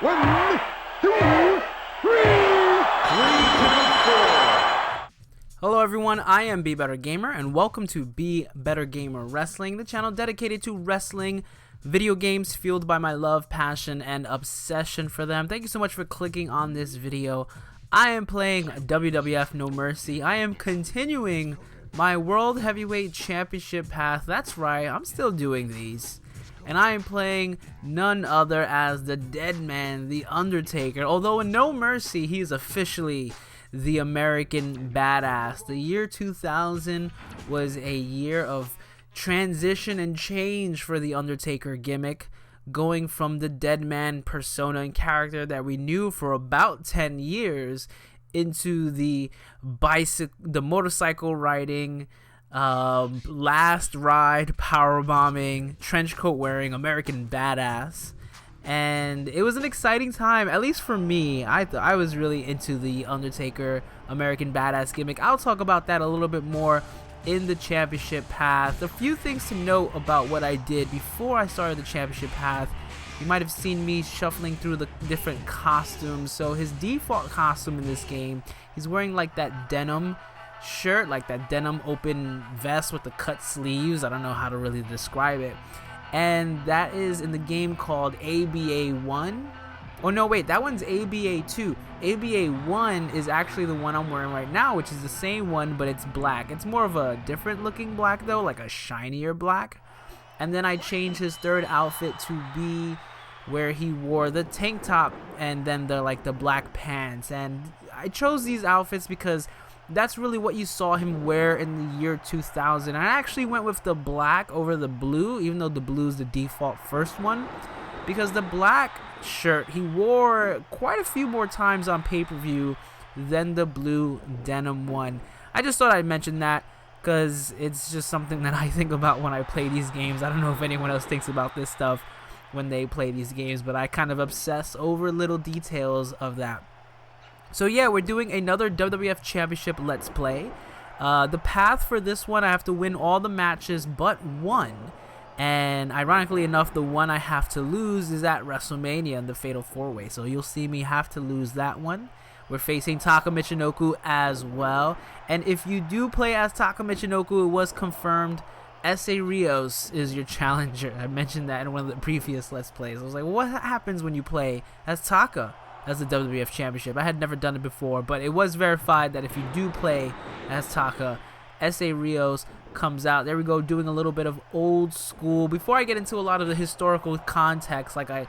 One, two, three. Three, two, four. Hello everyone, I am Be Better Gamer and welcome to Be Better Gamer Wrestling, the channel dedicated to wrestling, video games fueled by my love, passion, and obsession for them. Thank you so much for clicking on this video. I am playing WWF No Mercy. I am continuing my World Heavyweight Championship path. That's right, I'm still doing these. And I am playing none other as the dead man, The Undertaker. Although in No Mercy, he is officially the American Badass. The year 2000 was a year of transition and change for the Undertaker gimmick, going from the dead man persona and character that we knew for about 10 years into the motorcycle riding, last ride power bombing, trench coat wearing American Badass. And it was an exciting time, at least for me. I was really into the Undertaker American Badass gimmick. I'll talk about that a little bit more in the championship path. A few things to note about what I did before I started the championship path. You might have seen me shuffling through the different costumes. So his default costume in this game, he's wearing like that denim shirt, like that denim open vest with the cut sleeves. I don't know how to really describe it. And that is in the game called ABA 1. Oh no, wait, that one's ABA 2. ABA 1 is actually the one I'm wearing right now, which is the same one, but it's black. It's more of a different looking black though, like a shinier black. And then I changed his third outfit to be where he wore the tank top and then the black pants. And I chose these outfits because that's really what you saw him wear in the year 2000. I actually went with the black over the blue, even though the blue is the default first one, because the black shirt he wore quite a few more times on pay-per-view than the blue denim one. I just thought I'd mention that because it's just something that I think about when I play these games. I don't know if anyone else thinks about this stuff when they play these games, but I kind of obsess over little details of that. So yeah, we're doing another WWF Championship Let's Play. The path for this one, I have to win all the matches but one. And ironically enough, the one I have to lose is at WrestleMania in the Fatal 4-Way. So you'll see me have to lose that one. We're facing Taka Michinoku as well. And if you do play as Taka Michinoku, it was confirmed S.A. Rios is your challenger. I mentioned that in one of the previous Let's Plays. I was like, well, what happens when you play as Taka as the WWF Championship? I had never done it before, but it was verified that if you do play as Taka, S.A. Rios comes out. There we go, doing a little bit of old school. Before I get into a lot of the historical context like I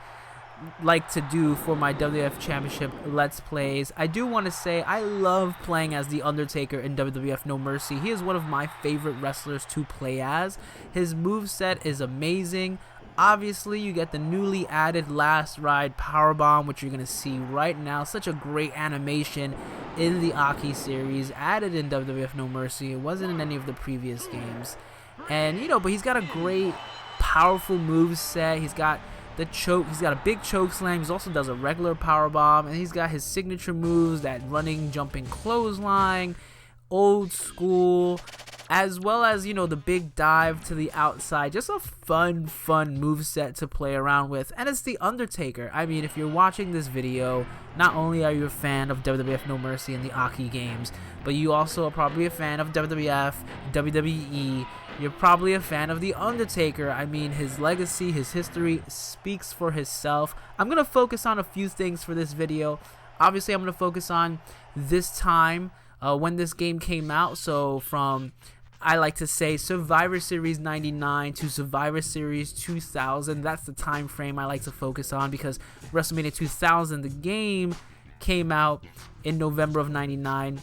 like to do for my WWF Championship Let's Plays, I do want to say I love playing as The Undertaker in WWF No Mercy. He is one of my favorite wrestlers to play as. His moveset is amazing. Obviously, you get the newly added Last Ride Powerbomb, which you're going to see right now. Such a great animation in the Aki series, added in WWF No Mercy. It wasn't in any of the previous games. And, but he's got a great, powerful moveset. He's got the choke. He's got a big choke slam. He also does a regular powerbomb. And he's got his signature moves, that running, jumping clothesline, old school, as well as, the big dive to the outside. Just a fun moveset to play around with. And it's The Undertaker. I mean, if you're watching this video, not only are you a fan of WWF No Mercy and the Aki games, but you also are probably a fan of WWF, WWE. You're probably a fan of The Undertaker. I mean, his legacy, his history speaks for himself. I'm going to focus on a few things for this video. Obviously, I'm going to focus on this time when this game came out. So from, I like to say, Survivor Series 99 to Survivor Series 2000. That's the time frame I like to focus on because WrestleMania 2000, the game, came out in November of 99.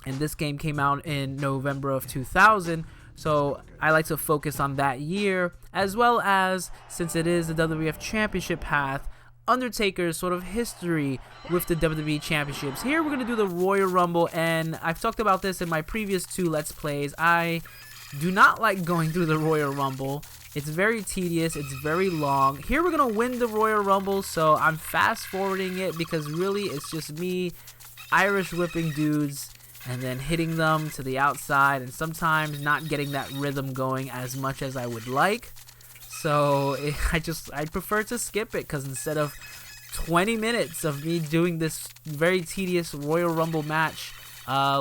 And this game came out in November of 2000. So I like to focus on that year, as well as, since it is the WWF Championship path, Undertaker's sort of history with the WWE Championships. Here we're going to do the Royal Rumble, and I've talked about this in my previous two Let's Plays. I do not like going through the Royal Rumble. It's very tedious, it's very long. Here we're going to win the Royal Rumble, so I'm fast forwarding it because really it's just me Irish whipping dudes and then hitting them to the outside and sometimes not getting that rhythm going as much as I would like. So I prefer to skip it because instead of 20 minutes of me doing this very tedious Royal Rumble match.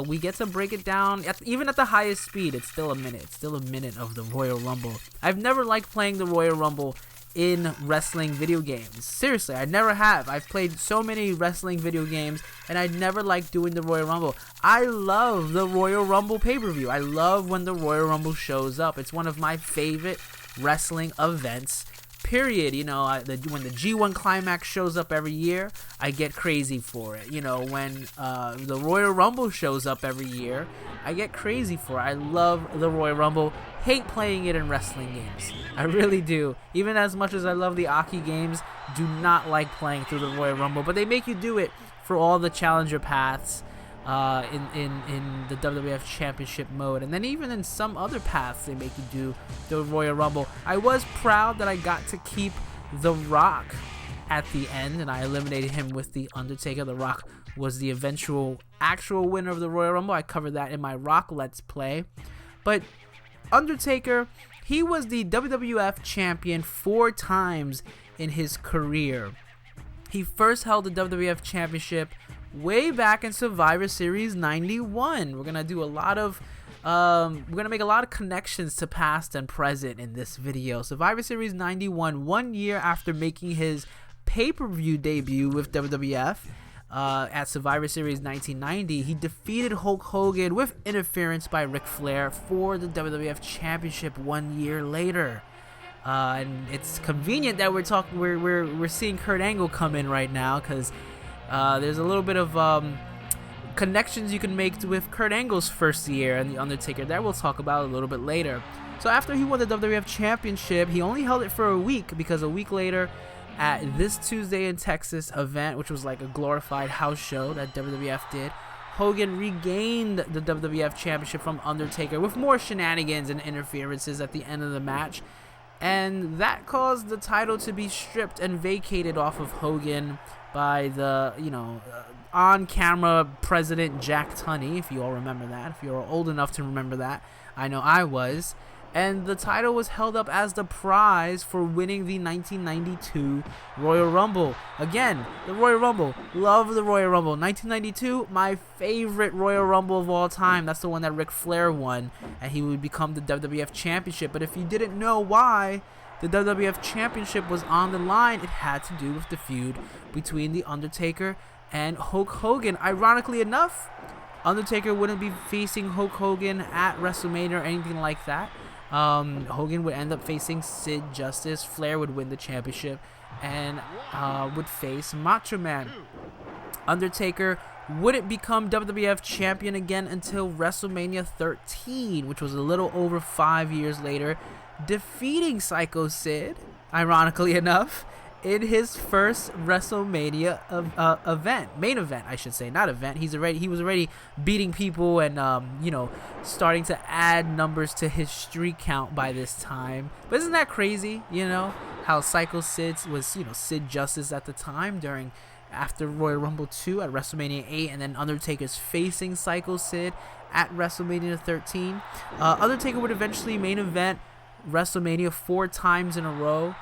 We get to break it down. Even at the highest speed, it's still a minute. It's still a minute of the Royal Rumble. I've never liked playing the Royal Rumble in wrestling video games. Seriously, I never have. I've played so many wrestling video games, and I never liked doing the Royal Rumble. I love the Royal Rumble pay-per-view. I love when the Royal Rumble shows up. It's one of my favorite wrestling events, period. You know, when the G1 Climax shows up every year, I get crazy for it. You know, when the Royal Rumble shows up every year, I get crazy for it. I love the Royal Rumble. Hate playing it in wrestling games. I really do. Even as much as I love the Aki games, do not like playing through the Royal Rumble. But they make you do it for all the challenger paths in the WWF Championship mode. And then even in some other paths, they make you do the Royal Rumble. I was proud that I got to keep The Rock at the end, and I eliminated him with The Undertaker. The Rock was the eventual actual winner of the Royal Rumble. I covered that in my Rock Let's Play. But Undertaker, he was the WWF champion 4 times in his career. He first held the WWF Championship way back in Survivor Series 91. We're gonna do a lot of we're gonna make a lot of connections to past and present in this video. Survivor Series 91, 1 year after making his pay-per-view debut with WWF. At Survivor Series 1990, he defeated Hulk Hogan with interference by Ric Flair for the WWF Championship 1 year later. And it's convenient that we're seeing Kurt Angle come in right now, because there's a little bit of connections you can make with Kurt Angle's first year and The Undertaker that we'll talk about a little bit later. So after he won the WWF Championship, he only held it for a week, because a week later, at this Tuesday in Texas event, which was like a glorified house show that WWF did, Hogan regained the WWF Championship from Undertaker with more shenanigans and interferences at the end of the match, and that caused the title to be stripped and vacated off of Hogan by the, on-camera President Jack Tunney, if you all remember that, if you're old enough to remember that. I know I was. And the title was held up as the prize for winning the 1992 Royal Rumble. Again, the Royal Rumble. Love the Royal Rumble. 1992, my favorite Royal Rumble of all time. That's the one that Ric Flair won, and he would become the WWF Championship. But if you didn't know why the WWF Championship was on the line, it had to do with the feud between The Undertaker and Hulk Hogan. Ironically enough, Undertaker wouldn't be facing Hulk Hogan at WrestleMania or anything like that. Hogan would end up facing Sid Justice. Flair would win the championship and would face Macho Man. Undertaker wouldn't become WWF champion again until WrestleMania 13, which was a little over 5 years later, defeating Psycho Sid, ironically enough, in his first WrestleMania main event, I should say, not event. He was already beating people and starting to add numbers to his streak count by this time. But isn't that crazy? How Psycho Sid was Sid Justice at the time after Royal Rumble 2 at WrestleMania 8, and then Undertaker's facing Psycho Sid at WrestleMania 13. Undertaker would eventually main event WrestleMania 4 times in a row.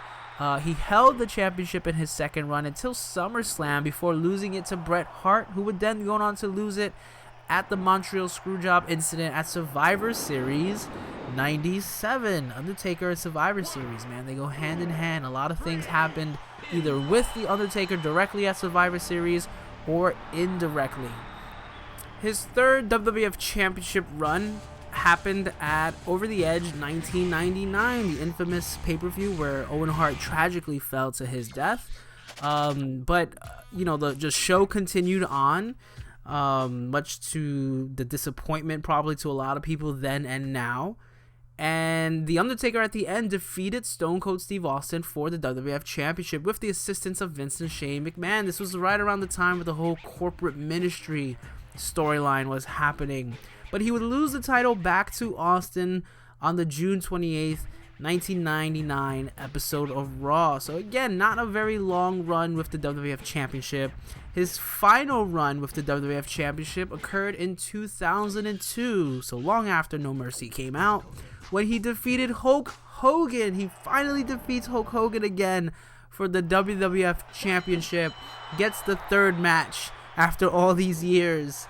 He held the championship in his second run until SummerSlam before losing it to Bret Hart, who would then go on to lose it at the Montreal Screwjob incident at Survivor Series 97. Undertaker and Survivor Series, man, they go hand in hand. A lot of things happened either with The Undertaker directly at Survivor Series or indirectly. His third WWF Championship run happened at Over the Edge 1999, the infamous pay-per-view where Owen Hart tragically fell to his death. But the show continued on, much to the disappointment probably to a lot of people then and now. And The Undertaker at the end defeated Stone Cold Steve Austin for the WWF Championship with the assistance of Vince and Shane McMahon. This was right around the time where the whole corporate ministry storyline was happening. But he would lose the title back to Austin on the June 28th, 1999 episode of Raw. So again, not a very long run with the WWF Championship. His final run with the WWF Championship occurred in 2002, so long after No Mercy came out, when he defeated Hulk Hogan. He finally defeats Hulk Hogan again for the WWF Championship, gets the third match after all these years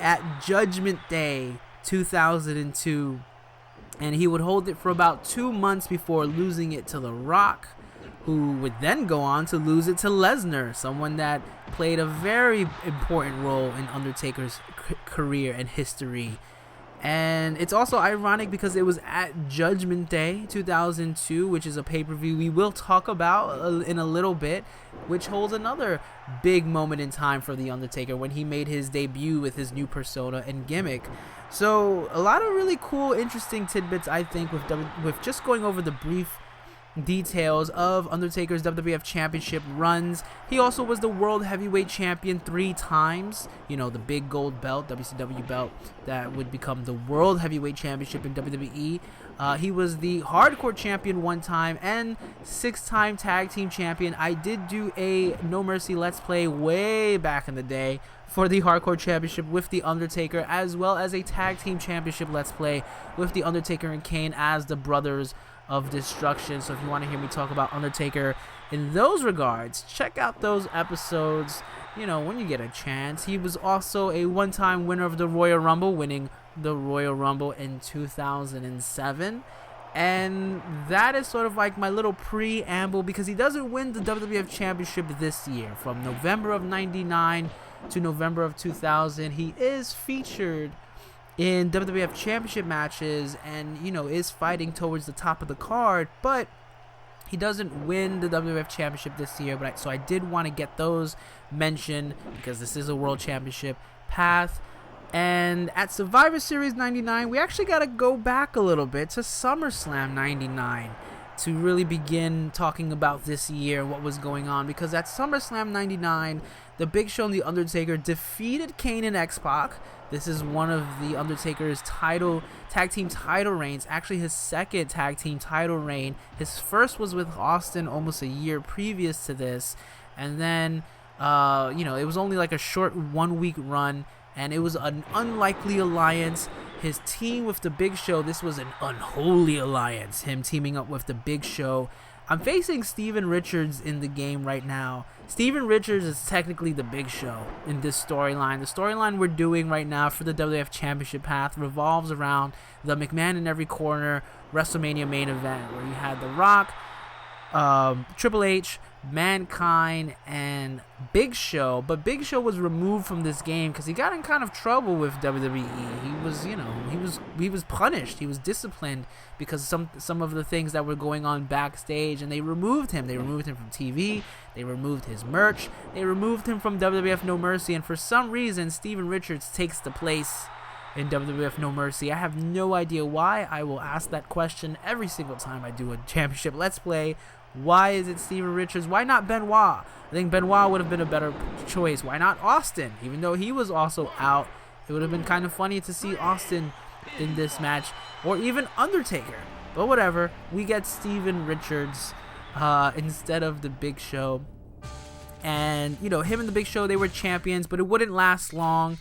at Judgment Day 2002. And he would hold it for about 2 months before losing it to The Rock, who would then go on to lose it to Lesnar, someone that played a very important role in Undertaker's career and history. And it's also ironic because it was at Judgment Day 2002, which is a pay-per-view we will talk about in a little bit, which holds another big moment in time for The Undertaker when he made his debut with his new persona and gimmick. So a lot of really cool, interesting tidbits, I think, with just going over the brief details of Undertaker's WWF Championship runs. He also was the World Heavyweight Champion 3 times. You know, the big gold belt, WCW belt, that would become the World Heavyweight Championship in WWE. He was the Hardcore Champion 1 time and 6-time Tag Team Champion. I did do a No Mercy Let's Play way back in the day for the Hardcore Championship with The Undertaker, as well as a Tag Team Championship Let's Play with The Undertaker and Kane as the Brothers of Destruction. So if you want to hear me talk about Undertaker in those regards, check out those episodes, you know, when you get a chance. He was also a 1-time winner of the Royal Rumble, winning the Royal Rumble in 2007. And that is sort of like my little preamble, because he doesn't win the WWF Championship this year. From November of 99 to November of 2000, he is featured in WWF Championship matches and, you know, is fighting towards the top of the card, but he doesn't win the WWF Championship this year. So I did want to get those mentioned because this is a World Championship path. And at Survivor Series 99, we actually got to go back a little bit to SummerSlam 99 to really begin talking about this year, what was going on, because at SummerSlam 99, the Big Show and The Undertaker defeated Kane and X-Pac. This is one of The Undertaker's tag team title reigns, actually his second tag team title reign. His first was with Austin almost a year previous to this, and then you know, it was only like a short 1-week run, and it was an unlikely alliance. His team with the Big Show, this was an unholy alliance, him teaming up with the Big Show. I'm facing Steven Richards in the game right now. Steven Richards is technically the Big Show in this storyline. The storyline we're doing right now for the WWF Championship path revolves around the McMahon in Every Corner WrestleMania main event, where you had The Rock, Triple H, Mankind, and Big Show. But Big Show was removed from this game because he got in kind of trouble with WWE. He was, you know, he was punished. He was disciplined because some of the things that were going on backstage, and they removed him. They removed him from TV. They removed his merch. They removed him from WWF No Mercy. And for some reason, Steven Richards takes the place in WWF No Mercy. I have no idea why. I will ask that question every single time I do a championship Let's Play. Why is it Steven Richards? Why not Benoit? I think Benoit would have been a better choice. Why not Austin? Even though he was also out, it would have been kind of funny to see Austin in this match, or even Undertaker. But whatever, we get Steven Richards instead of the Big Show. And, you know, him and the Big Show, they were champions, but it wouldn't last long.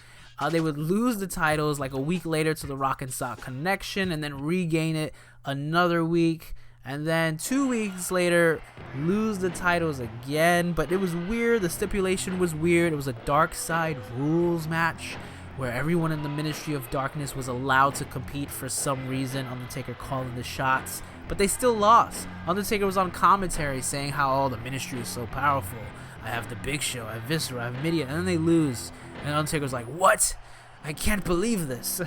They would lose the titles like a week later to the Rock and Sock Connection, and then regain it another week. And then 2 weeks later, lose the titles again. But it was weird. The stipulation was weird. It was a Dark Side Rules match where everyone in the Ministry of Darkness was allowed to compete for some reason. Undertaker calling the shots. But they still lost. Undertaker was on commentary saying how, the Ministry is so powerful. I have the Big Show, I have Viscera, I have Mideon. And then they lose. And Undertaker's like, what? I can't believe this.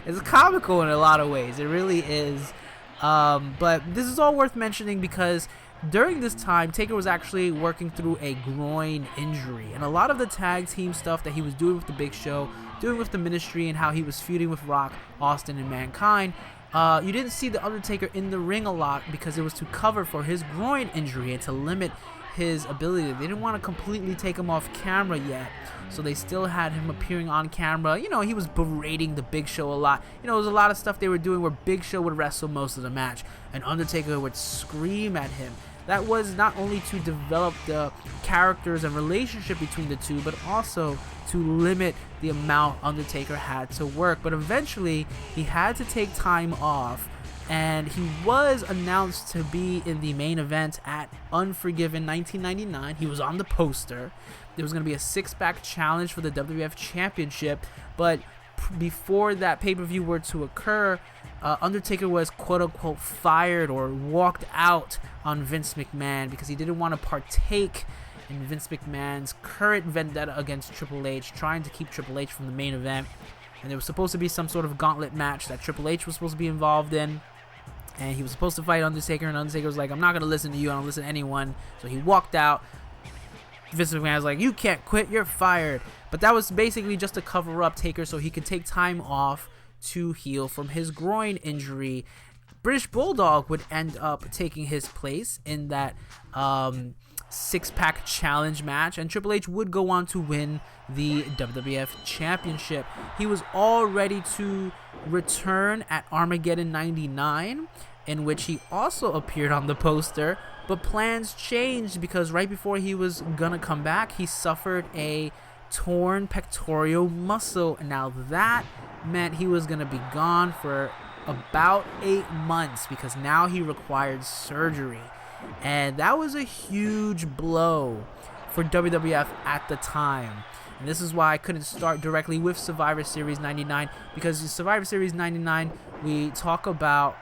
It's comical in a lot of ways. It really is. But this is all worth mentioning because during this time, Taker was actually working through a groin injury. And a lot of the tag team stuff that he was doing with the Big Show, doing with the Ministry, and how he was feuding with Rock, Austin, and Mankind, you didn't see The Undertaker in the ring a lot because it was to cover for his groin injury and to limit his ability. They didn't want to completely take him off camera yet, so they still had him appearing on camera. You know, he was berating the Big Show a lot. You know, there was a lot of stuff they were doing where Big Show would wrestle most of the match and Undertaker would scream at him. That was not only to develop the characters and relationship between the two, but also to limit the amount Undertaker had to work. But eventually, he had to take time off and he was announced to be in the main event at Unforgiven 1999. He was on the poster. There was going to be a six-pack challenge for the WWF Championship, but before that pay-per-view were to occur, Undertaker was quote-unquote fired or walked out on Vince McMahon because he didn't want to partake in Vince McMahon's current vendetta against Triple H, trying to keep Triple H from the main event. And there was supposed to be some sort of gauntlet match that Triple H was supposed to be involved in, and he was supposed to fight Undertaker, and Undertaker was like, I'm not going to listen to you, I don't listen to anyone. So he walked out. Vince McMahon was like, you can't quit, you're fired. But that was basically just to cover up Taker so he could take time off to heal from his groin injury. British Bulldog would end up taking his place in that six-pack challenge match, and Triple H would go on to win the WWF Championship. He was all ready to return at Armageddon 99, in which he also appeared on the poster, but plans changed because right before he was gonna come back, he suffered a torn pectoral muscle. Now that meant he was gonna be gone for about 8 months because now he required surgery, and that was a huge blow for WWF at the time. And this is why I couldn't start directly with Survivor Series 99, because in Survivor Series 99 we talk about,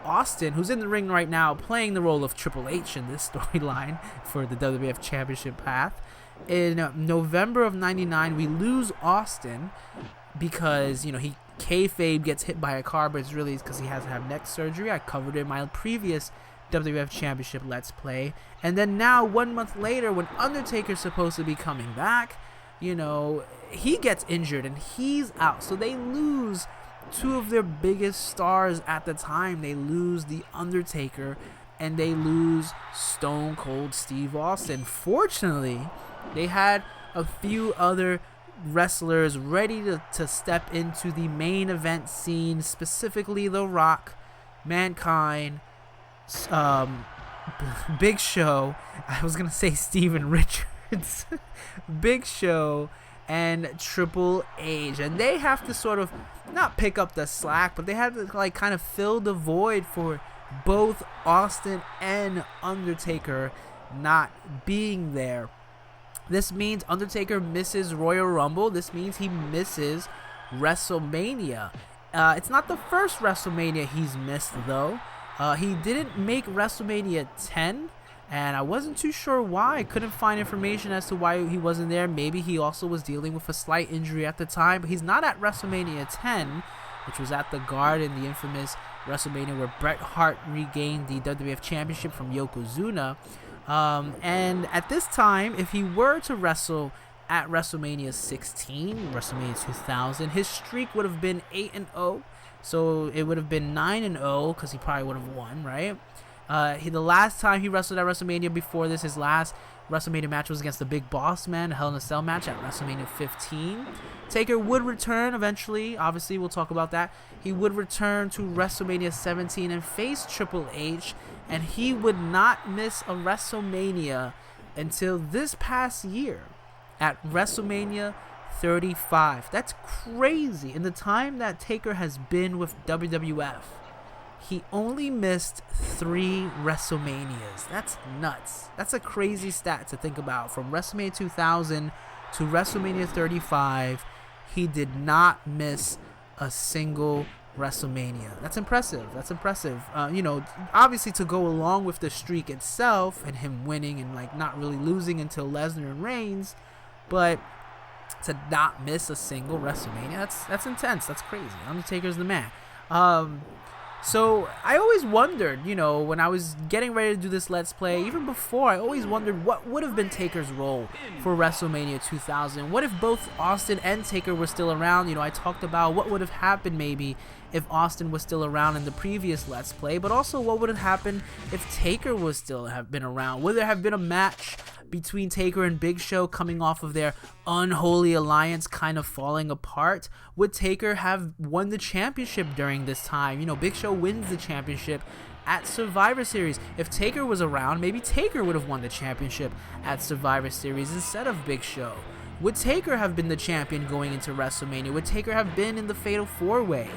Austin, who's in the ring right now playing the role of Triple H in this storyline for the WWF Championship path. In November of 99 we lose Austin because he kayfabe gets hit by a car, but it's really because he has to have neck surgery. I covered it in my previous WWF Championship Let's Play. And then now 1 month later, when Undertaker's supposed to be coming back, he gets injured and he's out. So they lose two of their biggest stars at the time. They lose The Undertaker and they lose Stone Cold Steve Austin. Fortunately, they had a few other wrestlers ready to step into the main event scene, specifically The Rock, Mankind, Big Show. I was gonna say Steven Richards. Big Show and Triple H, and they have to sort of not pick up the slack, but they have to kind of fill the void for both Austin and Undertaker not being there. This means Undertaker misses Royal Rumble. This means he misses WrestleMania. It's not the first WrestleMania he's missed, though. He didn't make WrestleMania 10, and I wasn't too sure why. I couldn't find information as to why he wasn't there. Maybe he also was dealing with a slight injury at the time, but he's not at WrestleMania 10, which was at the Garden, the infamous WrestleMania where Bret Hart regained the WWF Championship from Yokozuna. And at this time, if he were to wrestle at WrestleMania 16, WrestleMania 2000, his streak would have been 8-0. So it would have been 9-0 because he probably would have won, right? The last time he wrestled at WrestleMania before this, his last WrestleMania match was against the Big Boss Man, a Hell in a Cell match at WrestleMania 15. Taker would return eventually. Obviously, we'll talk about that. He would return to WrestleMania 17 and face Triple H, and he would not miss a WrestleMania until this past year at WrestleMania 35. That's crazy. In the time that Taker has been with WWF, he only missed 3 WrestleManias. That's nuts. That's a crazy stat to think about. From WrestleMania 2000 to WrestleMania 35, he did not miss a single WrestleMania. That's impressive. Obviously to go along with the streak itself and him winning and not really losing until Lesnar and Reigns, but to not miss a single WrestleMania, that's intense. That's crazy. Undertaker's the man. So I always wondered, when I was getting ready to do this Let's Play, even before, I always wondered what would have been Taker's role for WrestleMania 2000. What if both Austin and Taker were still around? I talked about what would have happened maybe if Austin was still around in the previous Let's Play, but also what would have happened if Taker was still have been around. Would there have been a match between Taker and Big Show coming off of their unholy alliance kind of falling apart? Would Taker have won the championship during this time? Big Show wins the championship at Survivor Series. If Taker was around, maybe Taker would have won the championship at Survivor Series instead of Big Show. Would Taker have been the champion going into WrestleMania? Would Taker have been in the Fatal 4-Way?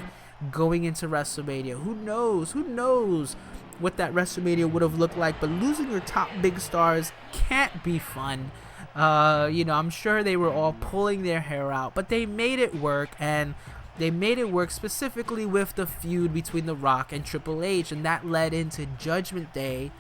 going into WrestleMania. Who knows what that WrestleMania would have looked like, but losing your top big stars can't be fun. I'm sure they were all pulling their hair out, but they made it work, and they made it work specifically with the feud between The Rock and Triple H, and that led into Judgment Day,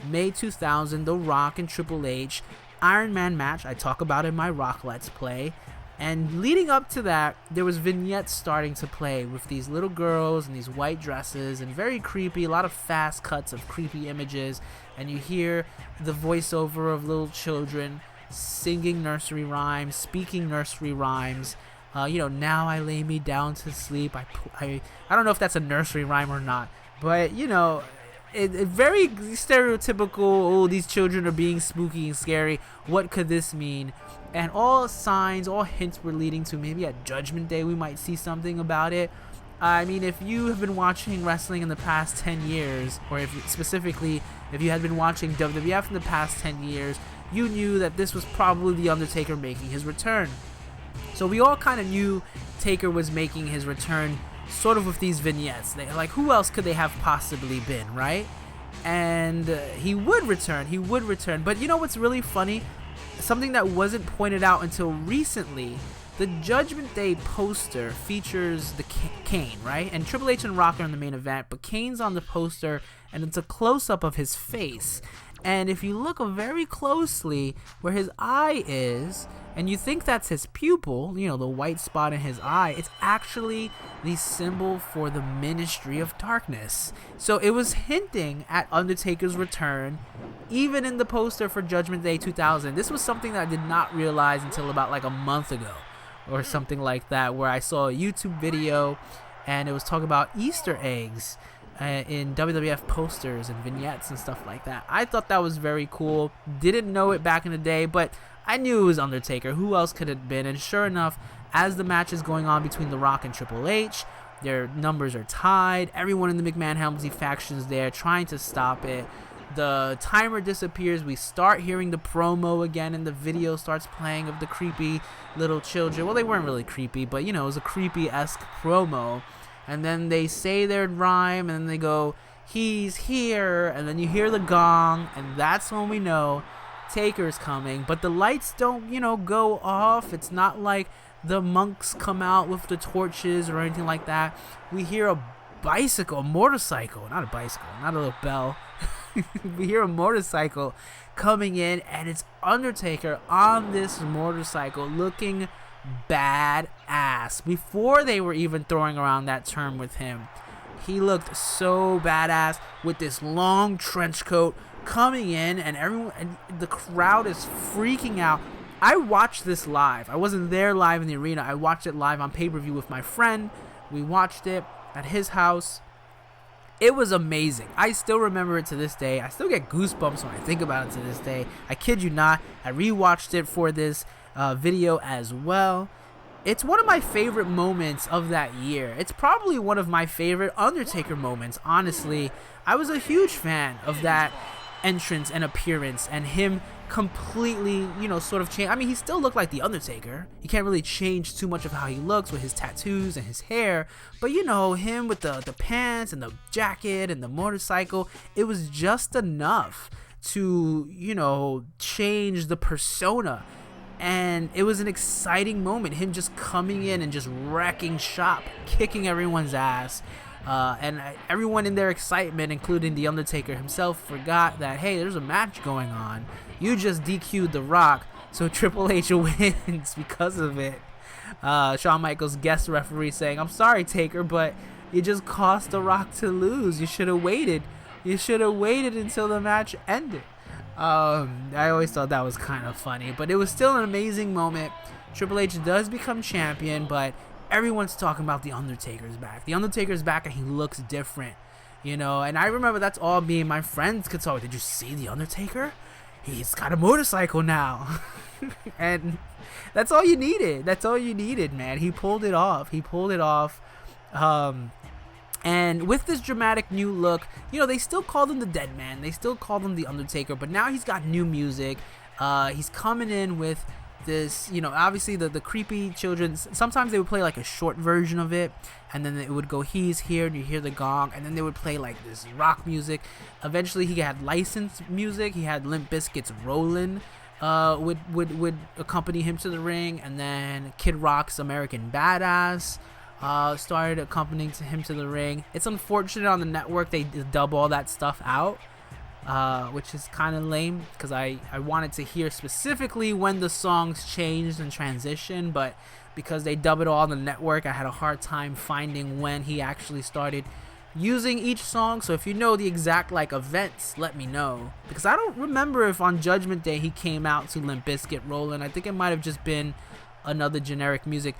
May 2000, The Rock and Triple H, Iron Man match I talk about in my Rock Let's Play. And leading up to that, there was vignettes starting to play with these little girls in these white dresses, and very creepy, a lot of fast cuts of creepy images, and you hear the voiceover of little children singing nursery rhymes, speaking nursery rhymes. Now I lay me down to sleep. I don't know if that's a nursery rhyme or not, but it very stereotypical. Oh, these children are being spooky and scary. What could this mean? And all signs, all hints were leading to maybe at Judgment Day we might see something about it. I mean, if you have been watching wrestling in the past 10 years, or if you had been watching WWF in the past 10 years, you knew that this was probably The Undertaker making his return. So we all kind of knew Taker was making his return sort of with these vignettes. Like, who else could they have possibly been, right? And he would return. But you know what's really funny? Something that wasn't pointed out until recently, the Judgment Day poster features the Kane, right? And Triple H and Rock are in the main event, but Kane's on the poster, and it's a close-up of his face. And if you look very closely where his eye is, and you think that's his pupil, the white spot in his eye, it's actually the symbol for the Ministry of Darkness. So it was hinting at Undertaker's return, even in the poster for Judgment Day 2000. This was something that I did not realize until about like a month ago, or something like that, where I saw a YouTube video, and it was talking about Easter eggs in WWF posters and vignettes and stuff like that. I thought that was very cool. Didn't know it back in the day, but I knew it was Undertaker. Who else could it have been? And sure enough, as the match is going on between The Rock and Triple H, their numbers are tied. Everyone in the McMahon Helmsley faction is there trying to stop it. The timer disappears. We start hearing the promo again, and the video starts playing of the creepy little children. Well, they weren't really creepy, but it was a creepy-esque promo. And then they say their rhyme, and then they go, "He's here," and then you hear the gong, and that's when we know Taker's coming. But the lights don't, go off. It's not like the monks come out with the torches or anything like that. We hear a motorcycle, not a bicycle, not a little bell. We hear a motorcycle coming in, and it's Undertaker on this motorcycle looking badass. Before they were even throwing around that term with him, he looked so badass with this long trench coat coming in, and the crowd is freaking out. I watched this live. I wasn't there live in the arena. I watched it live on pay-per-view with my friend. We watched it at his house. It was amazing. I still remember it to this day. I still get goosebumps when I think about it to this day. I kid you not. I rewatched it for this video as well. It's one of my favorite moments of that year. It's probably one of my favorite Undertaker moments, honestly. I was a huge fan of that entrance and appearance, and him completely, sort of change. I mean, he still looked like The Undertaker. He can't really change too much of how he looks with his tattoos and his hair, but him with the pants and the jacket and the motorcycle, it was just enough to, change the persona. And it was an exciting moment, him just coming in and just wrecking shop, kicking everyone's ass. And everyone in their excitement, including The Undertaker himself, forgot that, hey, there's a match going on. You just DQ'd The Rock, so Triple H wins because of it. Shawn Michaels, guest referee, saying, "I'm sorry, Taker, but you just cost The Rock to lose. You should have waited. You should have waited until the match ended." I always thought that was kind of funny, but it was still an amazing moment. Triple H does become champion, but everyone's talking about The Undertaker's back. The Undertaker's back, and he looks different, And I remember that's all me and my friends could talk. Did you see The Undertaker? He's got a motorcycle now. And that's all you needed. That's all you needed, man. He pulled it off. And with this dramatic new look, they still called him the Dead Man. They still called him The Undertaker, but now he's got new music. He's coming in with this, obviously the creepy children, sometimes they would play like a short version of it, and then it would go, he's here, and you hear the gong, and then they would play like this rock music. Eventually he had licensed music. He had Limp Bizkit's Rollin' would accompany him to the ring, and then Kid Rock's American Badass started accompanying him to the ring. It's unfortunate on the network they dub all that stuff out, which is kind of lame, because I wanted to hear specifically when the songs changed and transitioned, but because they dub it all on the network, I had a hard time finding when he actually started using each song. So if you know the exact like events, let me know, because I don't remember if on Judgment Day he came out to Limp Bizkit Rollin'. I think it might have just been another generic music.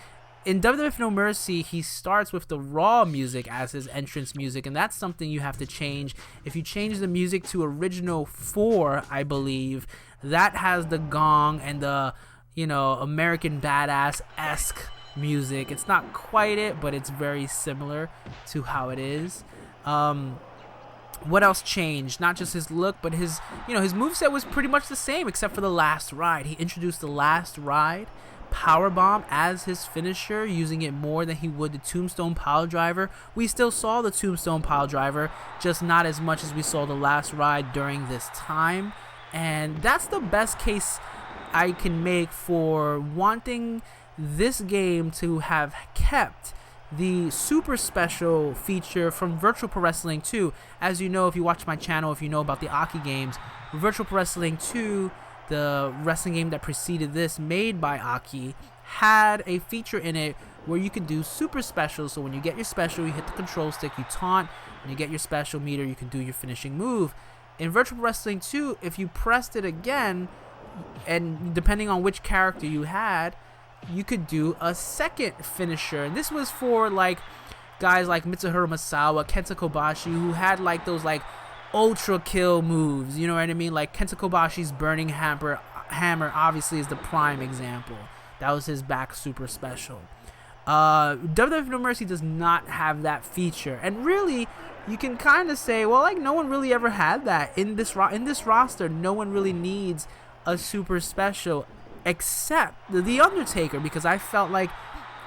In WWF No Mercy, he starts with the Raw music as his entrance music, and that's something you have to change. If you change the music to Original 4, I believe, that has the gong and the, American Badass-esque music. It's not quite it, but it's very similar to how it is. What else changed? Not just his look, but his moveset was pretty much the same, except for the last ride. He introduced the last ride powerbomb as his finisher, using it more than he would the Tombstone Piledriver. We still saw the Tombstone Piledriver, just not as much as we saw the last ride during this time. And that's the best case I can make for wanting this game to have kept the super special feature from Virtual Pro Wrestling 2. As you know, if you watch my channel, if you know about the Aki games, Virtual Pro Wrestling 2, the wrestling game that preceded this, made by Aki, had a feature in it where you could do super specials. So when you get your special, you hit the control stick, you taunt. When you get your special meter, you can do your finishing move. In Virtual Pro Wrestling 2, if you pressed it again, and depending on which character you had, you could do a second finisher. And this was for like guys like Mitsuharu Misawa, Kenta Kobashi, who had like those like ultra kill moves, you know what I mean? Like Kenta Kobashi's Burning Hammer obviously is the prime example. That was his back super special. WWF No Mercy does not have that feature, and really you can kind of say, well, like, no one really ever had that in this roster. No one really needs a super special except the Undertaker, because I felt like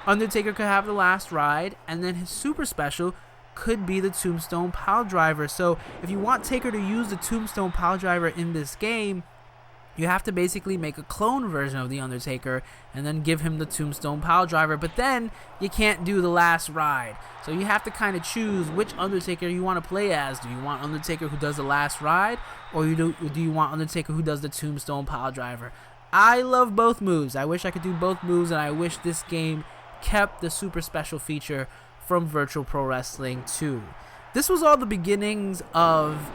Undertaker could have the last ride, and then his super special could be the Tombstone Piledriver. So if you want Taker to use the Tombstone Piledriver in this game, you have to basically make a clone version of the Undertaker and then give him the Tombstone Piledriver, but then you can't do the last ride. So you have to kind of choose which Undertaker you want to play as. Do you want Undertaker who does the last ride, or do you want Undertaker who does the Tombstone Piledriver? I love both moves. I wish I could do both moves, and I wish this game kept the super special feature from Virtual Pro Wrestling 2. This was all the beginnings of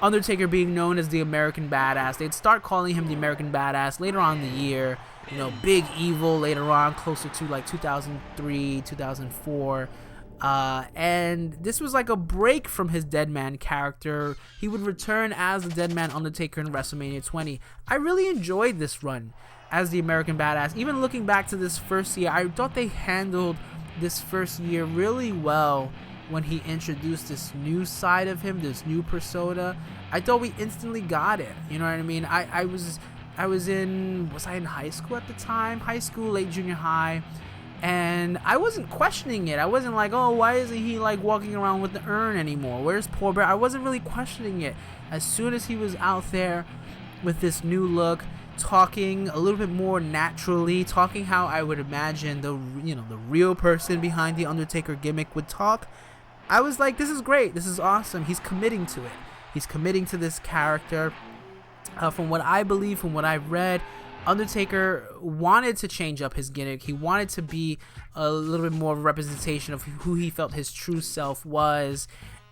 Undertaker being known as the American Badass. They'd start calling him the American Badass later on in the year. Big Evil later on, closer to like 2003, 2004. And this was like a break from his Deadman character. He would return as the Deadman Undertaker in WrestleMania 20. I really enjoyed this run as the American Badass. Even looking back to this first year, I thought they handled this first year really well when he introduced this new side of him, this new persona. I thought we instantly got it. You know what I mean? Was I in high school at the time? High school, late junior high. And I wasn't questioning it. I wasn't like, oh, why isn't he like walking around with the urn anymore? Where's Poor Bear? I wasn't really questioning it. As soon as he was out there with this new look, talking a little bit more naturally, talking how I would imagine the real person behind the Undertaker gimmick would talk, I was like, this is great. This is awesome. He's committing to it. He's committing to this character. From what I believe, from what I've read, Undertaker wanted to change up his gimmick. He wanted to be a little bit more of a representation of who he felt his true self was.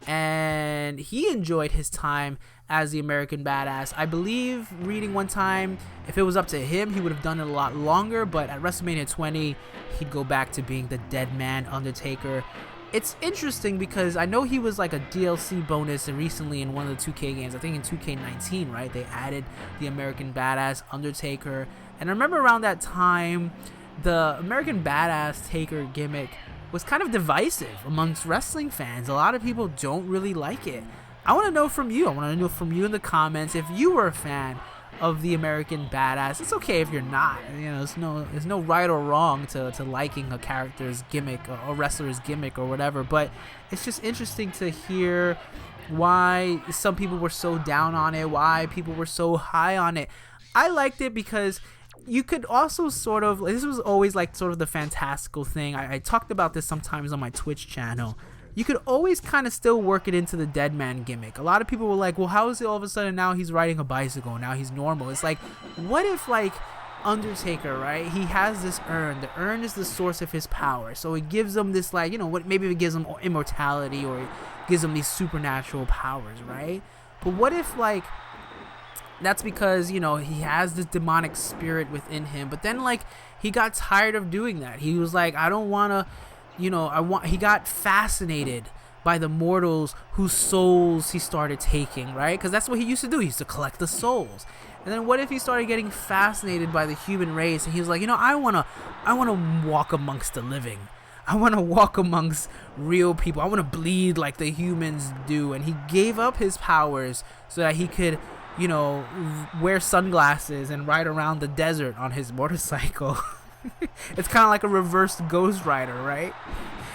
And he enjoyed his time as the American Badass. I believe reading one time, if it was up to him, he would have done it a lot longer. But at WrestleMania 20, he'd go back to being the Dead Man Undertaker. It's interesting because I know he was like a DLC bonus recently in one of the 2K games. I think in 2K19, right? They added the American Badass Undertaker. And I remember around that time, the American Badass Taker gimmick was kind of divisive amongst wrestling fans. A lot of people don't really like it. I want to know from you. I want to know from you in the comments if you were a fan of the American Badass. It's okay if you're not. You know, there's no right or wrong to liking a character's gimmick or a wrestler's gimmick or whatever. But it's just interesting to hear why some people were so down on it, why people were so high on it. I liked it because you could also sort of, this was always like sort of the fantastical thing. I talked about this sometimes on my Twitch channel. You could always kind of still work it into the dead man gimmick. A lot of people were like, well, how is it all of a sudden now he's riding a bicycle, now he's normal? It's like, what if like Undertaker, right? He has this urn. The urn is the source of his power. So it gives him this, like, you know, what, maybe it gives him immortality or it gives him these supernatural powers, right? But what if like that's because, you know, he has this demonic spirit within him, but then like he got tired of doing that. He was like, I don't want to, you know, he got fascinated by the mortals whose souls he started taking, right? Because that's what he used to do. He used to collect the souls. And then what if he started getting fascinated by the human race and he was like, you know, I want to walk amongst the living. I want to walk amongst real people. I want to bleed like the humans do. And he gave up his powers so that he could, you know, wear sunglasses and ride around the desert on his motorcycle. It's kind of like a reversed Ghost Rider, right?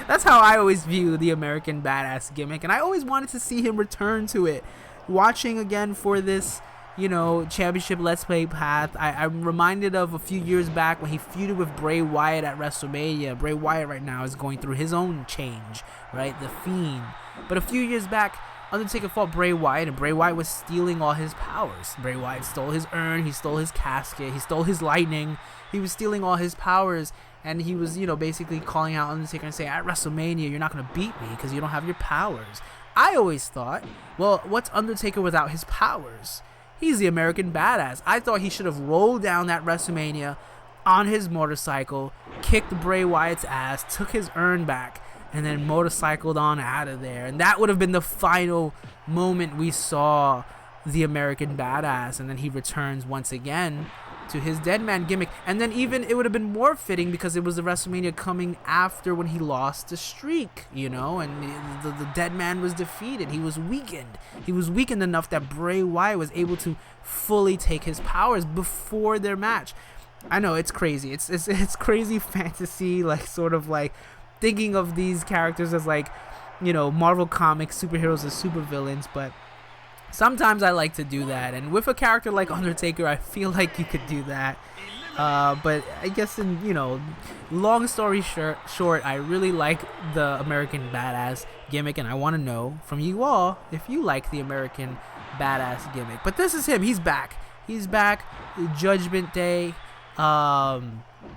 That's how I always view the American Badass gimmick, and I always wanted to see him return to it. Watching again for this, you know, championship Let's Play path, I'm reminded of a few years back when he feuded with Bray Wyatt at WrestleMania. Bray Wyatt right now is going through his own change, right? The Fiend. But a few years back, Undertaker fought Bray Wyatt, and Bray Wyatt was stealing all his powers. Bray Wyatt stole his urn, he stole his casket, he stole his lightning. He was stealing all his powers, and he was, you know, basically calling out Undertaker and saying, at WrestleMania, you're not going to beat me because you don't have your powers. I always thought, well, what's Undertaker without his powers? He's the American Badass. I thought he should have rolled down that WrestleMania on his motorcycle, kicked Bray Wyatt's ass, took his urn back, and then motorcycled on out of there. And that would have been the final moment we saw the American Badass. And then he returns once again to his dead man gimmick. And then even it would have been more fitting because it was the WrestleMania coming after when he lost the streak, you know, and the dead man was defeated. He was weakened. He was weakened enough that Bray Wyatt was able to fully take his powers before their match. I know, it's crazy. It's crazy fantasy, like sort of like thinking of these characters as like, you know, Marvel Comics superheroes as supervillains, but sometimes I like to do that, and with a character like Undertaker, I feel like you could do that. But I guess, in, you know, long story short, I really like the American Badass gimmick, and I want to know from you all if you like the American Badass gimmick. But this is him. He's back. He's back. Judgment Day. No,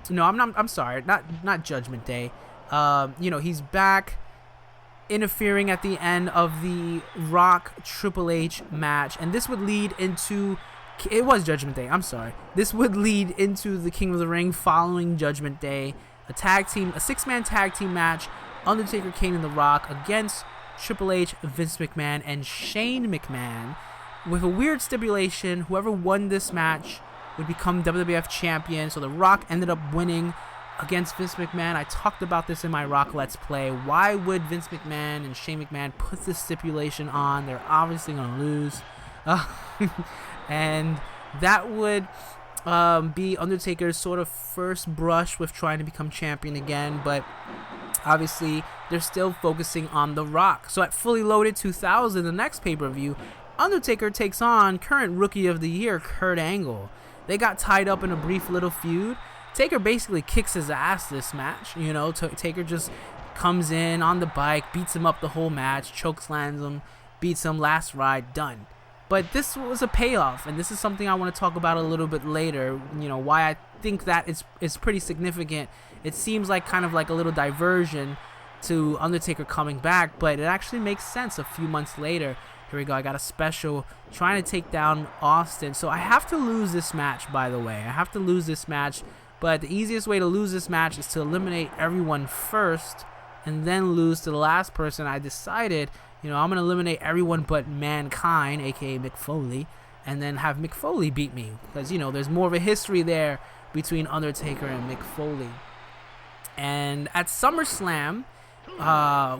I'm sorry. Not Judgment Day. You know, he's back, interfering at the end of the Rock Triple H match, and this would lead into, it was Judgment Day, I'm sorry, this would lead into the King of the Ring following Judgment Day, a 6-man tag team match, Undertaker, Kane, and The Rock against Triple H, Vince McMahon, and Shane McMahon, with a weird stipulation: whoever won this match would become WWF champion. So The Rock ended up winning against Vince McMahon. I talked about this in my Rock Let's Play. Why would Vince McMahon and Shane McMahon put this stipulation on? They're obviously going to lose. And that would be Undertaker's sort of first brush with trying to become champion again. But obviously, they're still focusing on The Rock. So at Fully Loaded 2000, the next pay-per-view, Undertaker takes on current Rookie of the Year, Kurt Angle. They got tied up in a brief little feud. Taker basically kicks his ass this match, you know. Taker just comes in on the bike, beats him up the whole match, chokeslams him, beats him, last ride, done. But this was a payoff, and this is something I want to talk about a little bit later, you know, why I think that is pretty significant. It seems like kind of like a little diversion to Undertaker coming back, but it actually makes sense a few months later. Here we go, I got a special trying to take down Austin. So I have to lose this match, by the way. I have to lose this match. But the easiest way to lose this match is to eliminate everyone first and then lose to the last person. I decided, you know, I'm going to eliminate everyone but Mankind, aka Mick Foley, and then have Mick Foley beat me. Because, you know, there's more of a history there between Undertaker and Mick Foley. And at SummerSlam,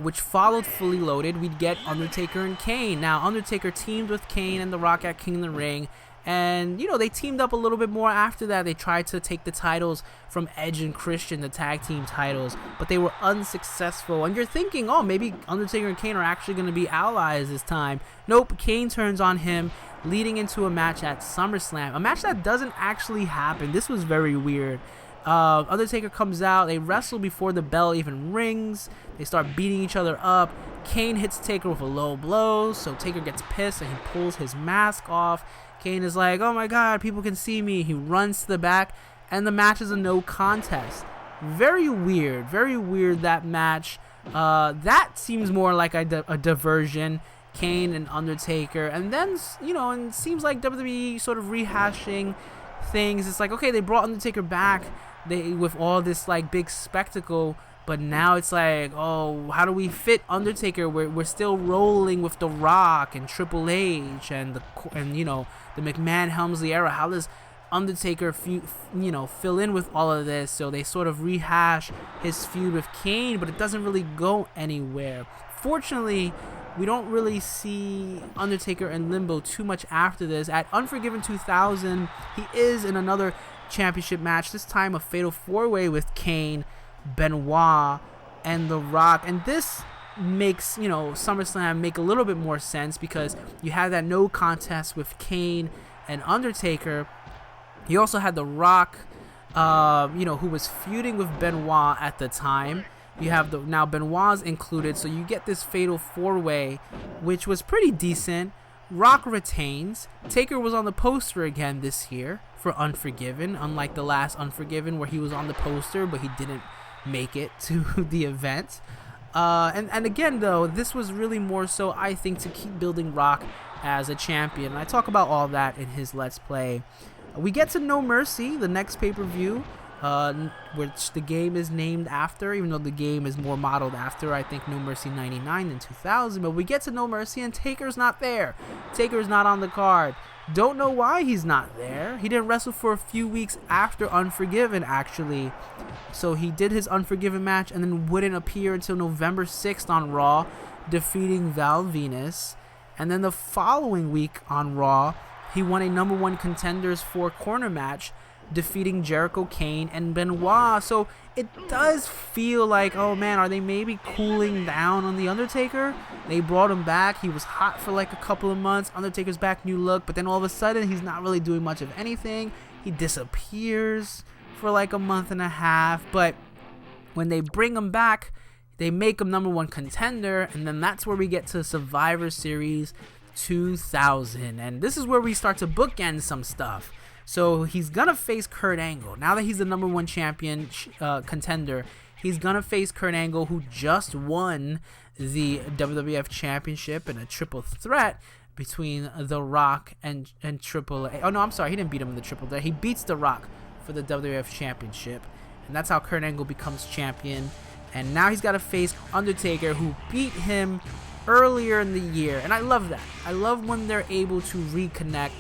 which followed Fully Loaded, we'd get Undertaker and Kane. Now, Undertaker teamed with Kane and The Rock at King of the Ring, And, you know, they teamed up a little bit more after that. They tried to take the titles from Edge and Christian, the tag team titles, but they were unsuccessful. And you're thinking, oh, maybe Undertaker and Kane are actually going to be allies this time. Nope, Kane turns on him, leading into a match at SummerSlam. A match that doesn't actually happen. This was very weird. Undertaker comes out. They wrestle before the bell even rings. They start beating each other up. Kane hits Taker with a low blow, so Taker gets pissed and he pulls his mask off. Kane is like, oh my god, people can see me. He runs to the back, and the match is a no contest. Very weird, that match. That seems more like a diversion. Kane and Undertaker, and then, you know, and it seems like WWE sort of rehashing things. It's like, okay, they brought Undertaker back with all this like big spectacle, but now it's like, oh, how do we fit Undertaker? We're still rolling with The Rock and Triple H and you know, the McMahon Helmsley era. How does Undertaker fill in with all of this? So they sort of rehash his feud with Kane, but it doesn't really go anywhere. Fortunately, we don't really see Undertaker in limbo too much after this. At Unforgiven 2000, he is in another championship match, this time a fatal 4-way with Kane, Benoit, and The Rock. And this makes, you know, SummerSlam make a little bit more sense because you had that no contest with Kane and Undertaker. You also had The Rock, you know, who was feuding with Benoit at the time. You have now Benoit's included, so you get this fatal 4-way, which was pretty decent. Rock retains. Taker was on the poster again this year for Unforgiven, unlike the last Unforgiven where he was on the poster but he didn't make it to the event. And again, though, this was really more so, I think, to keep building Rock as a champion. And I talk about all that in his Let's Play. We get to No Mercy, the next pay-per-view, which the game is named after, even though the game is more modeled after, I think, No Mercy 99 and 2000. But we get to No Mercy and Taker's not there. Taker's not on the card. Don't know why he's not there. He didn't wrestle for a few weeks after Unforgiven, actually. So he did his Unforgiven match and then wouldn't appear until November 6th on Raw, defeating Val Venus. And then the following week on Raw, he won a number 1 contenders 4-corner match, defeating Jericho, Kane, and Benoit. So it does feel like, oh man, are they maybe cooling down on The Undertaker? They brought him back. He was hot for like a couple of months. Undertaker's back, new look. But then all of a sudden, he's not really doing much of anything. He disappears for like a month and a half. But when they bring him back, they make him number 1 contender. And then that's where we get to Survivor Series 2000. And this is where we start to bookend some stuff. So he's going to face Kurt Angle. Now that he's the number 1 champion contender, he's going to face Kurt Angle, who just won the WWF Championship in a triple threat between The Rock and Triple H. Oh, no, I'm sorry. He didn't beat him in the triple threat. He beats The Rock for the WWF Championship. And that's how Kurt Angle becomes champion. And now he's got to face Undertaker, who beat him earlier in the year. And I love that. I love when they're able to reconnect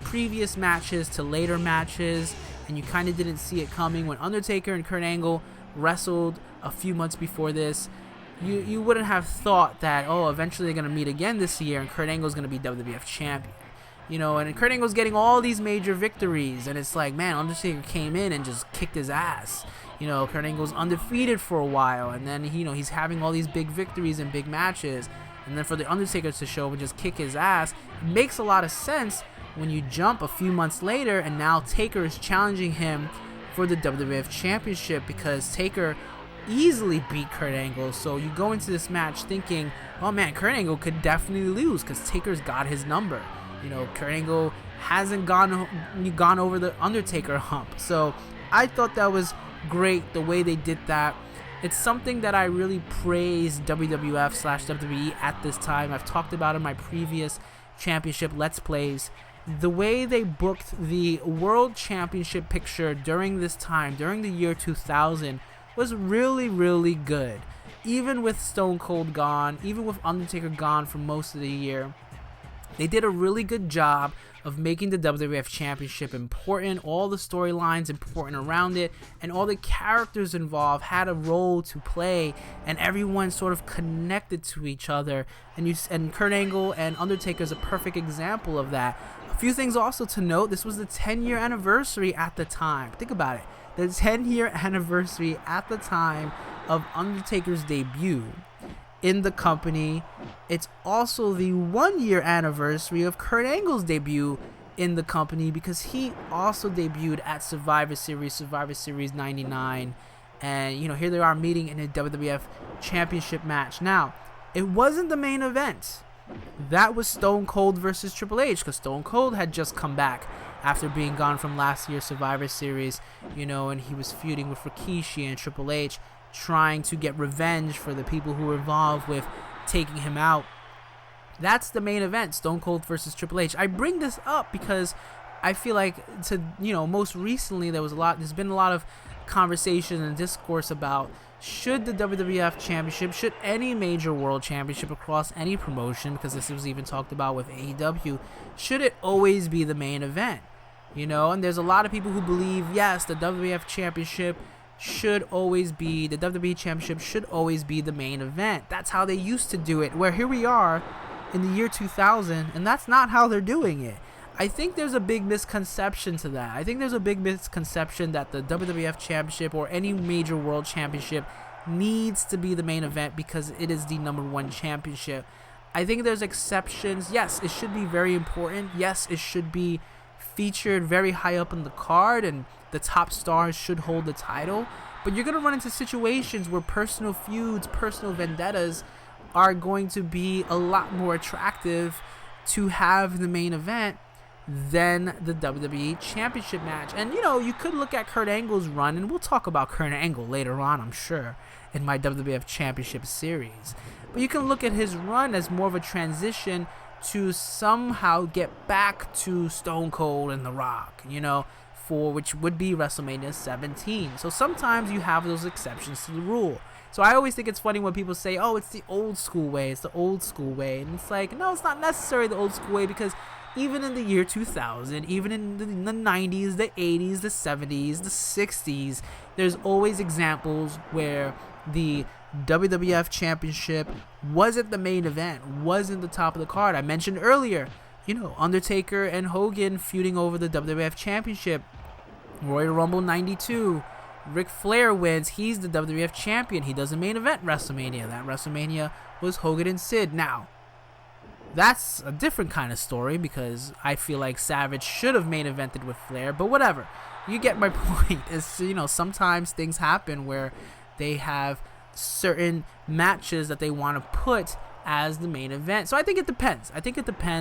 previous matches to later matches, and you kind of didn't see it coming. When Undertaker and Kurt Angle wrestled a few months before this, you wouldn't have thought that, oh, eventually they're going to meet again this year and Kurt Angle's going to be WWF champion. You know, and Kurt Angle's getting all these major victories, and it's like, man, Undertaker came in and just kicked his ass. You know, Kurt Angle's undefeated for a while, and then, you know, he's having all these big victories and big matches, and then for the Undertaker to show up and just kick his ass, it makes a lot of sense when you jump a few months later and now Taker is challenging him for the WWF Championship, because Taker easily beat Kurt Angle. So you go into this match thinking, oh man, Kurt Angle could definitely lose because Taker's got his number. You know, Kurt Angle hasn't gone over the Undertaker hump. So I thought that was great the way they did that. It's something that I really praise WWF/WWE at this time. I've talked about in my previous championship Let's Plays. The way they booked the World Championship picture during this time, during the year 2000, was really, really good. Even with Stone Cold gone, even with Undertaker gone for most of the year, they did a really good job of making the WWF Championship important, all the storylines important around it, and all the characters involved had a role to play, and everyone sort of connected to each other. And Kurt Angle and Undertaker is a perfect example of that. A A few things also to note, this was the 10-year anniversary at the time. Think about it. The 10-year anniversary at the time of Undertaker's debut in the company. It's also the 1-year anniversary of Kurt Angle's debut in the company, because he also debuted at Survivor Series 99. And, you know, here they are meeting in a WWF Championship match. Now, it wasn't the main event. That was Stone Cold versus Triple H, because Stone Cold had just come back after being gone from last year's Survivor Series, you know, and he was feuding with Rikishi and Triple H, trying to get revenge for the people who were involved with taking him out. That's the main event, Stone Cold versus Triple H. I bring this up because I feel like, most recently there's been a lot of conversation and discourse about, should the WWF Championship, should any major world championship across any promotion, because this was even talked about with AEW, should it always be the main event? You know, and there's a lot of people who believe, yes, the WWF Championship should always be, the WWE Championship should always be the main event. That's how they used to do it, where here we are in the year 2000, and that's not how they're doing it. I think there's a big misconception to that. I think there's a big misconception that the WWF Championship or any major world championship needs to be the main event because it is the #1 championship. I think there's exceptions. Yes, it should be very important. Yes, it should be featured very high up in the card, and the top stars should hold the title. But you're going to run into situations where personal feuds, personal vendettas are going to be a lot more attractive to have the main event than the WWE Championship match. And, you could look at Kurt Angle's run, and we'll talk about Kurt Angle later on, I'm sure, in my WWF Championship series. But you can look at his run as more of a transition to somehow get back to Stone Cold and The Rock, for which would be WrestleMania 17. So sometimes you have those exceptions to the rule. So I always think it's funny when people say, oh, it's the old school way, it's the old school way. And it's like, no, it's not necessarily the old school way, because even in the year 2000, even in the 90s, the 80s, the 70s, the 60s, there's always examples where the WWF Championship wasn't the main event, wasn't the top of the card. I mentioned earlier, Undertaker and Hogan feuding over the WWF Championship. Royal Rumble 92. Ric Flair wins. He's the WWF Champion. He does a main event WrestleMania. That WrestleMania was Hogan and Sid. Now, that's a different kind of story, because I feel like Savage should have main evented with Flair, but whatever. You get my point. It's, sometimes things happen where they have certain matches that they want to put as the main event. So I think it depends.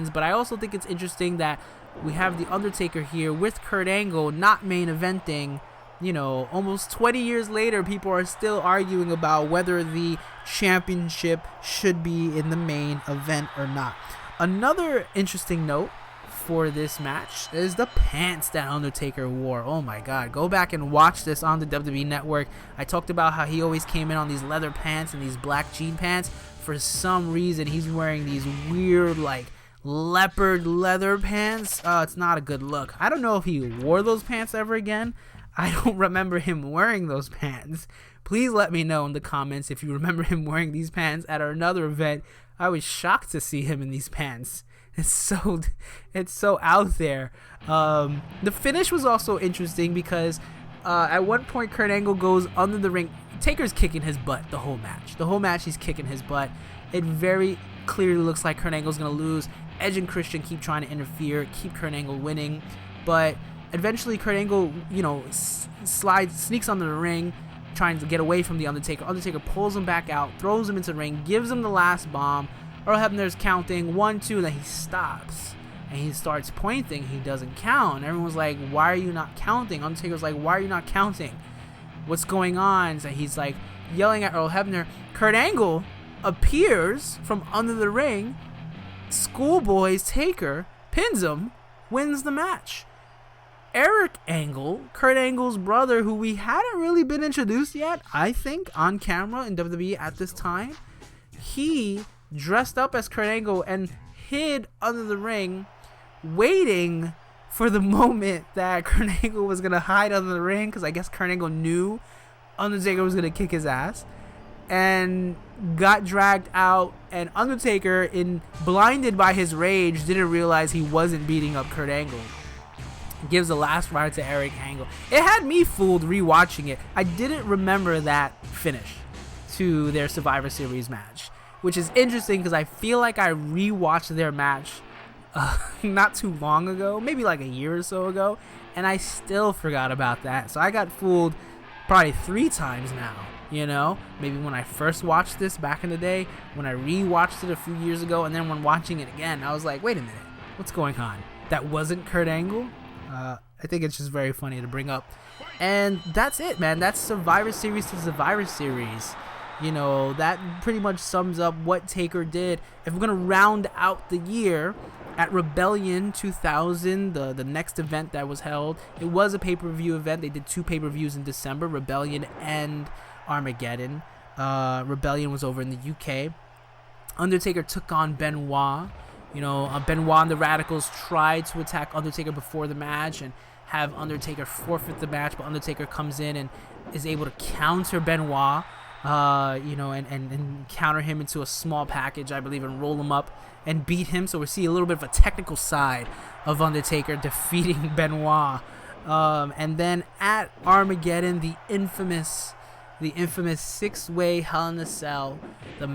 But I also think it's interesting that we have The Undertaker here with Kurt Angle not main eventing. Almost 20 years later, people are still arguing about whether the championship should be in the main event or not. Another interesting note for this match is the pants that Undertaker wore. Oh my god, go back and watch this on the WWE Network. I talked about how he always came in on these leather pants and these black jean pants. For some reason, he's wearing these weird, leopard leather pants. It's not a good look. I don't know if he wore those pants ever again. I don't remember him wearing those pants. Please let me know in the comments if you remember him wearing these pants at another event. I was shocked to see him in these pants. It's so out there. The finish was also interesting because at one point Kurt Angle goes under the ring. Taker's kicking his butt the whole match. The whole match he's kicking his butt. It very clearly looks like Kurt Angle's going to lose. Edge and Christian keep trying to interfere, keep Kurt Angle winning. But eventually Kurt Angle, sneaks under the ring, trying to get away from the Undertaker. Undertaker pulls him back out, throws him into the ring, gives him the last bomb. Earl Hebner's counting 1, 2, and then he stops. And he starts pointing. He doesn't count. Everyone's like, why are you not counting? Undertaker's like, why are you not counting? What's going on? So he's like yelling at Earl Hebner. Kurt Angle appears from under the ring. Schoolboy's Taker pins him, wins the match. Eric Angle, Kurt Angle's brother, who we hadn't really been introduced yet, I think, on camera in WWE at this time, he dressed up as Kurt Angle and hid under the ring, waiting for the moment that Kurt Angle was going to hide under the ring, because I guess Kurt Angle knew Undertaker was going to kick his ass. and got dragged out, and Undertaker, blinded by his rage, didn't realize he wasn't beating up Kurt Angle. Gives the last ride to Eric Angle. It had me fooled rewatching it. I didn't remember that finish to their Survivor Series match, which is interesting because I feel like I rewatched their match not too long ago, maybe like a year or so ago, and I still forgot about that. So I got fooled probably 3 times now, you know? Maybe when I first watched this back in the day, when I rewatched it a few years ago, and then when watching it again, I was like, wait a minute, what's going on? That wasn't Kurt Angle? I think it's just very funny to bring up. And that's it, man. That's Survivor Series to Survivor Series. You know, that pretty much sums up what Taker did. If we're going to round out the year, at Rebellion 2000, the next event that was held, it was a pay-per-view event. They did 2 pay-per-views in December, Rebellion and Armageddon. Rebellion was over in the UK. Undertaker took on Benoit. You know, Benoit and the Radicals tried to attack Undertaker before the match and have Undertaker forfeit the match, but Undertaker comes in and is able to counter Benoit, you know, and counter him into a small package, I believe, and roll him up and beat him. So we see a little bit of a technical side of Undertaker defeating Benoit. And then at Armageddon, the infamous 6-way Hell in a Cell. The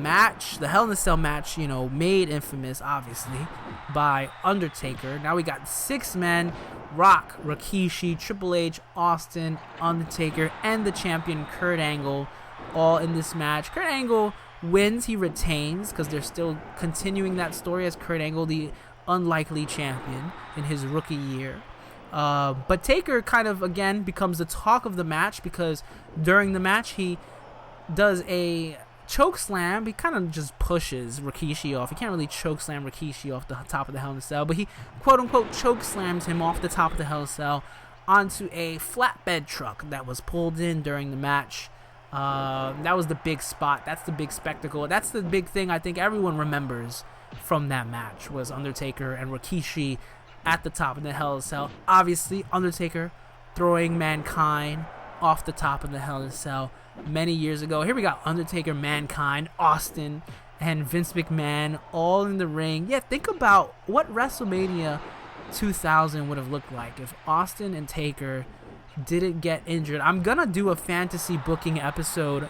Hell in a Cell match, you know, made infamous, obviously, by Undertaker. Now we got 6 men: Rock, Rikishi, Triple H, Austin, Undertaker, and the champion Kurt Angle, all in this match. Kurt Angle wins. He retains because they're still continuing that story as Kurt Angle, the unlikely champion in his rookie year. But Taker kind of, again, becomes the talk of the match because during the match he does a choke slam. He kind of just pushes Rikishi off. He can't really choke slam Rikishi off the top of the Hell in a Cell, but he quote-unquote choke slams him off the top of the Hell in a Cell onto a flatbed truck that was pulled in during the match. That was the big spot. That's the big spectacle. That's the big thing I think everyone remembers from that match, was Undertaker and Rikishi at the top of the Hell in a Cell. Obviously, Undertaker throwing Mankind off the top of the Hell in a Cell many years ago. Here we got Undertaker, Mankind, Austin, and Vince McMahon all in the ring. Yeah, think about what WrestleMania 2000 would have looked like if Austin and Taker didn't get injured. I'm gonna do a fantasy booking episode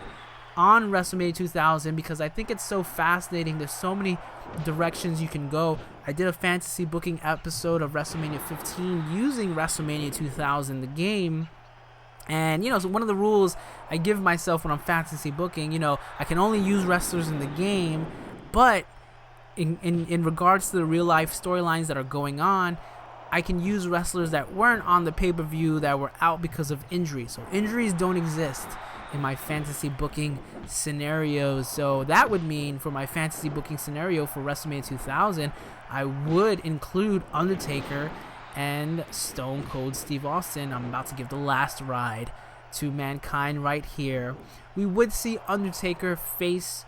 on WrestleMania 2000 because I think it's so fascinating. There's so many directions you can go. I did a fantasy booking episode of WrestleMania 15 using WrestleMania 2000, the game. And, you know, so one of the rules I give myself when I'm fantasy booking, you know, I can only use wrestlers in the game, but in regards to the real life storylines that are going on, I can use wrestlers that weren't on the pay-per-view that were out because of injury. So injuries don't exist in my fantasy booking scenarios. So that would mean for my fantasy booking scenario for WrestleMania 2000, I would include Undertaker and Stone Cold Steve Austin. I'm about to give the last ride to Mankind right here. We would see Undertaker face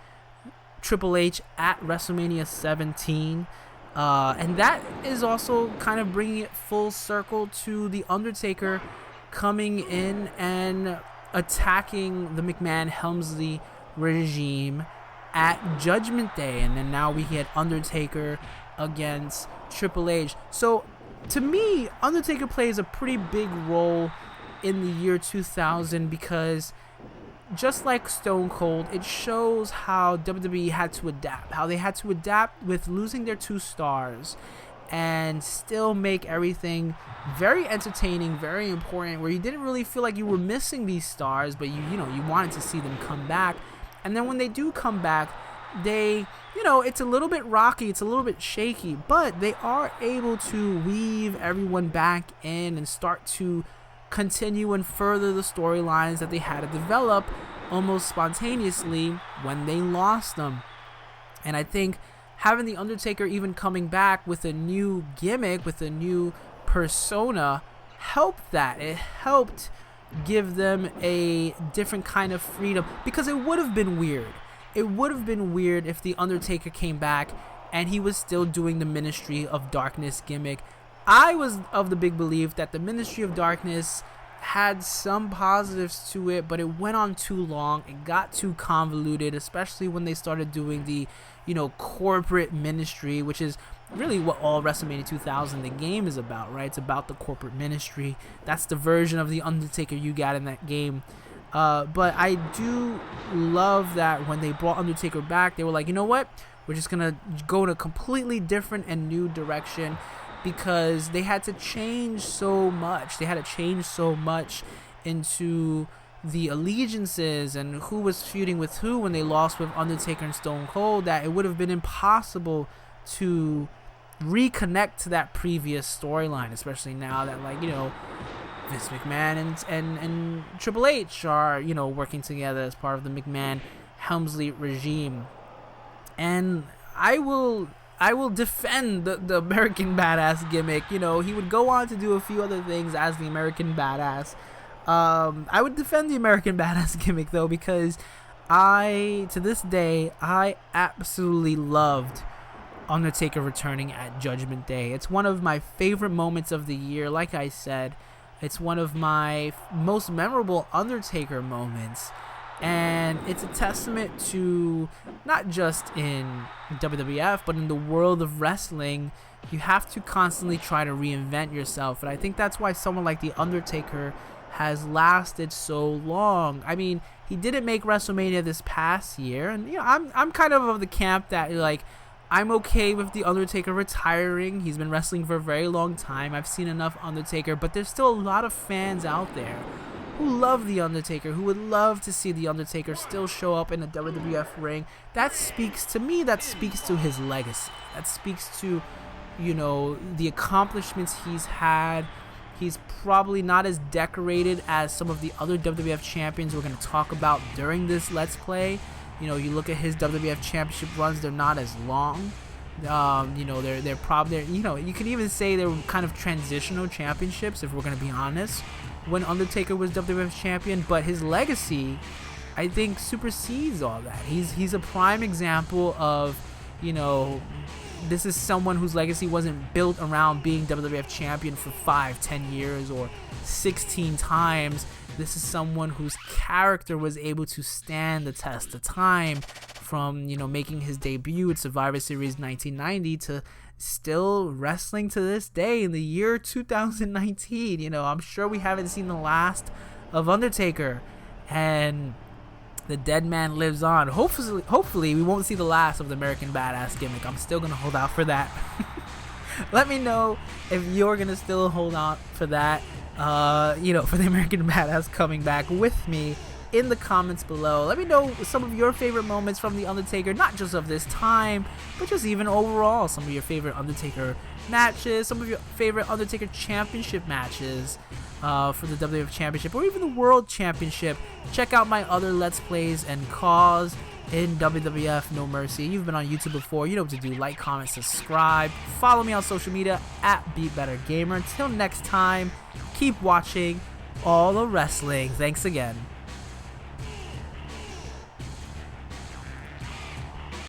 Triple H at WrestleMania 17. And that is also kind of bringing it full circle to the Undertaker coming in and attacking the McMahon-Helmsley regime at Judgment Day. And then now we get Undertaker against Triple H. So to me, Undertaker plays a pretty big role in the year 2000 because just like Stone Cold, it shows how WWE had to adapt, how they had to adapt with losing their 2 stars and still make everything very entertaining, very important, where you didn't really feel like you were missing these stars, but you wanted to see them come back. And then when they do come back, they, it's a little bit rocky, it's a little bit shaky, but they are able to weave everyone back in and start to continue and further the storylines that they had to develop almost spontaneously when they lost them. And I think having the Undertaker even coming back with a new gimmick, with a new persona, helped that. It helped give them a different kind of freedom, because it would have been weird. It would have been weird if the Undertaker came back and he was still doing the Ministry of Darkness gimmick. I was of the big belief that the Ministry of Darkness had some positives to it, but it went on too long. It got too convoluted, especially when they started doing the, corporate ministry, which is really what all WrestleMania 2000 the game is about, right? It's about the corporate ministry. That's the version of the Undertaker you got in that game. But I do love that when they brought Undertaker back, they were like, you know what? We're just gonna go in a completely different and new direction, because they had to change so much. They had to change so much into the allegiances and who was feuding with who when they lost with Undertaker and Stone Cold, that it would have been impossible to reconnect to that previous storyline, especially now that, like, Vince McMahon and Triple H are, working together as part of the McMahon-Helmsley regime. And I will defend the American Badass gimmick. He would go on to do a few other things as the American Badass. I would defend the American Badass gimmick, though, because to this day, I absolutely loved Undertaker returning at Judgment Day. It's one of my favorite moments of the year. Like I said, it's one of my most memorable Undertaker moments. And it's a testament to, not just in WWF, but in the world of wrestling, you have to constantly try to reinvent yourself. And I think that's why someone like The Undertaker has lasted so long. I mean, he didn't make WrestleMania this past year. And, I'm kind of the camp that, like, I'm okay with The Undertaker retiring. He's been wrestling for a very long time. I've seen enough Undertaker, but there's still a lot of fans out there who love The Undertaker, who would love to see The Undertaker still show up in a WWF ring. That speaks to me, that speaks to his legacy. That speaks to, the accomplishments he's had. He's probably not as decorated as some of the other WWF champions we're going to talk about during this Let's Play. You look at his WWF Championship runs, they're not as long. They're probably, you can even say they're kind of transitional championships, if we're going to be honest, when Undertaker was WWF champion. But his legacy, I think, supersedes all that. He's a prime example of, this is someone whose legacy wasn't built around being WWF champion for 5-10 years or 16 times. This is someone whose character was able to stand the test of time, from making his debut at Survivor Series 1990 to still wrestling to this day in the year 2019. I'm sure we haven't seen the last of Undertaker, and the dead man lives on. Hopefully we won't see the last of the American Badass gimmick. I'm still gonna hold out for that. Let me know if you're gonna still hold out for that, for the American Badass coming back with me, in the comments below. Let me know some of your favorite moments from The Undertaker, not just of this time, but just even overall. Some of your favorite Undertaker matches, some of your favorite Undertaker Championship matches for the WWF Championship, or even the World Championship. Check out my other Let's Plays and Cause in WWF No Mercy. You've been on YouTube before, you know what to do. Like, comment, subscribe. Follow me on social media at BeBetterGamer. Until next time, keep watching all the wrestling. Thanks again.